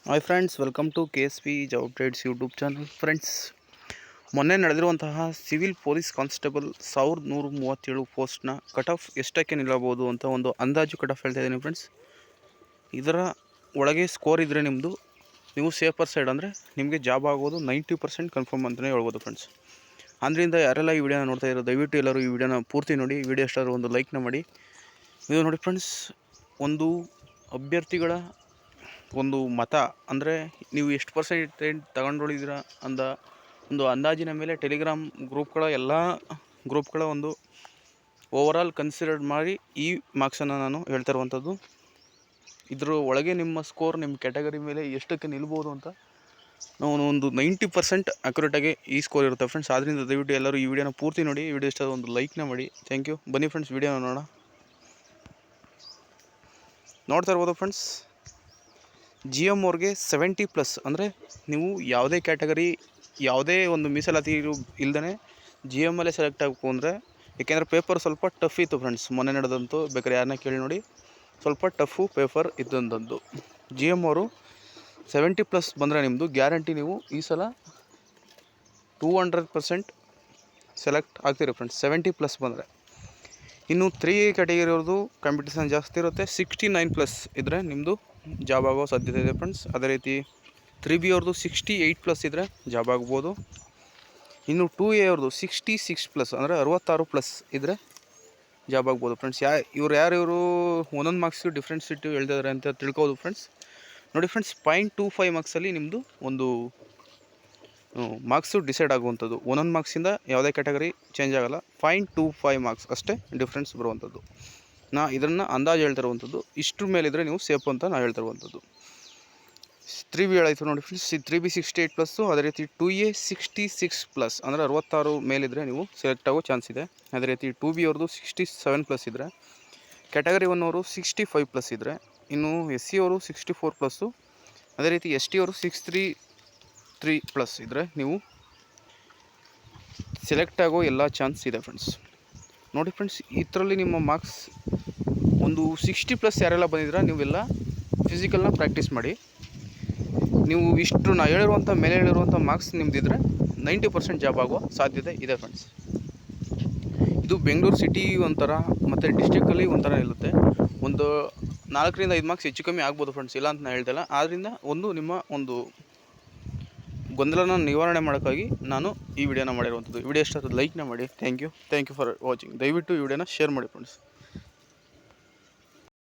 Hi friends, welcome to KSP job updates YouTube channel. Friends, ಮೊನ್ನೆ ನಡೆದಿರುವಂತಹ civil police constable 1137 ಪೋಸ್ಟ್ನ cut off ಎಷ್ಟಕ್ಕೆ ನಿಲ್ಲಬಹುದು ಅಂತ ಒಂದು ಅಂದಾಜು ಕಟ್ ಆಫ್ ಹೇಳ್ತಾ ಇದ್ದೀನಿ ಫ್ರೆಂಡ್ಸ್. ಇದರ ಒಳಗೆ ಸ್ಕೋರ್ ಇದ್ದರೆ ನಿಮ್ಮದು ನೀವು ಸೇಫರ್ ಸೈಡ್, ಅಂದರೆ ನಿಮಗೆ ಜಾಬ್ ಆಗೋದು 90% ಕನ್ಫರ್ಮ್ ಅಂತಲೇ ಹೇಳ್ಬೋದು ಫ್ರೆಂಡ್ಸ್. ಆದ್ದರಿಂದ ಯಾರೆಲ್ಲ ಈ ವಿಡಿಯೋನ ನೋಡ್ತಾ ಇರೋ ದಯವಿಟ್ಟು ಎಲ್ಲರೂ ಈ ವಿಡಿಯೋನ ಪೂರ್ತಿ ನೋಡಿ. ವಿಡಿಯೋ ಎಷ್ಟಾದರೂ ಒಂದು ಲೈಕ್ನ ಮಾಡಿ. ಇದು ನೋಡಿ ಫ್ರೆಂಡ್ಸ್, ಒಂದು ಅಭ್ಯರ್ಥಿಗಳ ಒಂದು ಮತ, ಅಂದರೆ ನೀವು ಎಷ್ಟು ಪರ್ಸೆಂಟೇಜ್ ತಗೊಂಡೊಳಿದ್ದೀರಾ ಅಂದ ಒಂದು ಅಂದಾಜಿನ ಮೇಲೆ ಟೆಲಿಗ್ರಾಮ್ ಗ್ರೂಪ್ಗಳ ಎಲ್ಲ ಗ್ರೂಪ್ಗಳ ಒಂದು ಓವರಾಲ್ ಕನ್ಸಿಡರ್ ಮಾಡಿ ಈ ಮಾರ್ಕ್ಸನ್ನು ನಾನು ಹೇಳ್ತಾ ಇರುವಂಥದ್ದು. ಇದರ ಒಳಗೆ ನಿಮ್ಮ ಸ್ಕೋರ್ ನಿಮ್ಮ ಕ್ಯಾಟಗರಿ ಮೇಲೆ ಎಷ್ಟಕ್ಕೆ ನಿಲ್ಬೋದು ಅಂತ ನಾವು ಒಂದು 90% ಅಕ್ಯುರೇಟಾಗಿ ಈ ಸ್ಕೋರ್ ಇರುತ್ತೆ ಫ್ರೆಂಡ್ಸ್. ಆದ್ದರಿಂದ ದಯವಿಟ್ಟು ಎಲ್ಲರೂ ಈ ವಿಡಿಯೋನ ಪೂರ್ತಿ ನೋಡಿ. ವಿಡಿಯೋ ಇಷ್ಟ ಒಂದು ಲೈಕ್ನ ಮಾಡಿ. Thank you. ಬನ್ನಿ ಫ್ರೆಂಡ್ಸ್, ವಿಡಿಯೋನ ನೋಡ್ತಾ ಇರ್ಬೋದು ಫ್ರೆಂಡ್ಸ್. GM ಅವ್ರಿಗೆ 70+, ಅಂದರೆ ನೀವು ಯಾವುದೇ ಕ್ಯಾಟಗರಿ ಯಾವುದೇ ಒಂದು ಮೀಸಲಾತಿ ಇಲ್ಲದೇ GM ಅಲ್ಲೇ ಸೆಲೆಕ್ಟ್ ಆಗಬೇಕು ಅಂದರೆ, ಏಕೆಂದರೆ ಪೇಪರ್ ಸ್ವಲ್ಪ ಟಫ್ ಇತ್ತು ಫ್ರೆಂಡ್ಸ್. ಮೊನ್ನೆ ನಡೆದಂತು, ಬೇಕಾದ್ರೆ ಯಾರನ್ನ ಕೇಳಿ ನೋಡಿ, ಸ್ವಲ್ಪ ಟಫು ಪೇಪರ್ ಇದ್ದಂಥದ್ದು. GM ಅವರು 70+ ಬಂದರೆ ನಿಮ್ಮದು ಗ್ಯಾರಂಟಿ ನೀವು ಈ ಸಲ 200% ಸೆಲೆಕ್ಟ್ ಆಗ್ತೀರಿ ಫ್ರೆಂಡ್ಸ್, 70+ ಬಂದರೆ. ಇನ್ನು 3A ಕ್ಯಾಟಗರಿ ಅವ್ರದ್ದು ಕಾಂಪಿಟೇಷನ್ ಜಾಸ್ತಿ ಇರುತ್ತೆ. 69+ ಇದ್ದರೆ ನಿಮ್ಮದು ಜಾಬ್ ಆಗೋ ಸಾಧ್ಯತೆ ಇದೆ ಫ್ರೆಂಡ್ಸ್. ಅದೇ ರೀತಿ 3B ಅವ್ರದ್ದು 68+ ಇದ್ದರೆ ಜಾಬ್ ಆಗ್ಬೋದು. ಇನ್ನು 2A ಅವ್ರದ್ದು 66+, ಅಂದರೆ 66+ ಇದ್ದರೆ ಜಾಬ್ ಆಗ್ಬೋದು ಫ್ರೆಂಡ್ಸ್. ಇವರು ಒಂದೊಂದು ಮಾರ್ಕ್ಸ್ಗೆ ಡಿಫ್ರೆನ್ಸ್ ಇಟ್ಟು ಹೇಳ್ತಿದ್ದಾರೆ ಅಂತ ತಿಳ್ಕೋಬೋದು ಫ್ರೆಂಡ್ಸ್. ನೋಡಿ ಫ್ರೆಂಡ್ಸ್, 0.25 ಮಾರ್ಕ್ಸಲ್ಲಿ ನಿಮ್ಮದು ಒಂದು ಮಾರ್ಕ್ಸು ಡಿಸೈಡ್ ಆಗುವಂಥದ್ದು. ಒಂದೊಂದು ಮಾರ್ಕ್ಸಿಂದ ಯಾವುದೇ ಕ್ಯಾಟಗರಿ ಚೇಂಜ್ ಆಗೋಲ್ಲ. 0.25 ಮಾರ್ಕ್ಸ್ ಅಷ್ಟೇ ಡಿಫ್ರೆನ್ಸ್ ಬರುವಂಥದ್ದು. ಇದನ್ನು ಅಂದಾಜು ಹೇಳ್ತಿರುವಂಥದ್ದು. ಇಷ್ಟ್ರ ಮೇಲಿದ್ದರೆ ನೀವು ಸೇಫ್ ಅಂತ ನಾನು ಹೇಳ್ತಿರುವಂಥದ್ದು. 3B ಹೇಳಾಯಿತು ನೋಡಿ ಫ್ರೆಂಡ್ಸ್. 3B 68+, ಅದೇ ರೀತಿ 2A 66+, ಅಂದರೆ 66 ಮೇಲಿದ್ದರೆ ನೀವು ಸೆಲೆಕ್ಟ್ ಆಗೋ ಚಾನ್ಸ್ ಇದೆ. ಅದೇ ರೀತಿ 2B ಅವ್ರದ್ದು 67+ ಇದ್ದರೆ, ಕ್ಯಾಟಗರಿ 1 ಅವರು 65+ ಇದ್ದರೆ, ಇನ್ನು SC ಅವರು 64+, ಅದೇ ರೀತಿ ST ಅವರು 633+ ಇದ್ದರೆ ನೀವು ಸೆಲೆಕ್ಟ್ ಆಗೋ ಎಲ್ಲ ಚಾನ್ಸ್ ಇದೆ ಫ್ರೆಂಡ್ಸ್. ನೋಡಿ ಫ್ರೆಂಡ್ಸ್, ಇದರಲ್ಲಿ ನಿಮ್ಮ ಮಾರ್ಕ್ಸ್ ಒಂದು 60+ ಯಾರೆಲ್ಲ ಬಂದಿದ್ದೀರಾ ನೀವೆಲ್ಲ ಫಿಸಿಕಲ್ನ ಪ್ರಾಕ್ಟೀಸ್ ಮಾಡಿ. ನೀವು ಇಷ್ಟು ನಾ ಹೇಳಿರುವಂಥ ಮೇಲೆ ಹೇಳಿರುವಂಥ ಮಾರ್ಕ್ಸ್ ನಿಮ್ಮದಿದ್ದರೆ 90% ಜಾಬ್ ಆಗುವ ಸಾಧ್ಯತೆ ಇದೆ ಫ್ರೆಂಡ್ಸ್. ಇದು ಬೆಂಗಳೂರು ಸಿಟಿ ಒಂಥರ ಮತ್ತು ಡಿಸ್ಟಿಕಲ್ಲಿ ಒಂಥರ ಇರುತ್ತೆ. ಒಂದು 4ರಿಂದ 5 ಮಾರ್ಕ್ಸ್ ಹೆಚ್ಚು ಕಮ್ಮಿ ಆಗ್ಬೋದು ಫ್ರೆಂಡ್ಸ್, ಇಲ್ಲ ಅಂತ ನಾನು ಹೇಳ್ತಿಲ್ಲ. ಆದ್ದರಿಂದ ನಿಮ್ಮ ಒಂದು ಗೊಂದಲನ ನಿವಾರಣೆ ಮಾಡೋಕ್ಕಾಗಿ ನಾನು ಈ ವಿಡಿಯೋನ ಮಾಡಿರುವಂಥದ್ದು. ವಿಡಿಯೋ ಇಷ್ಟ ಲೈಕ್ನ ಮಾಡಿ. Thank you for watching. ದಯವಿಟ್ಟು ಈ ವಿಡಿಯೋನ ಶೇರ್ ಮಾಡಿ ಫ್ರೆಂಡ್ಸ್.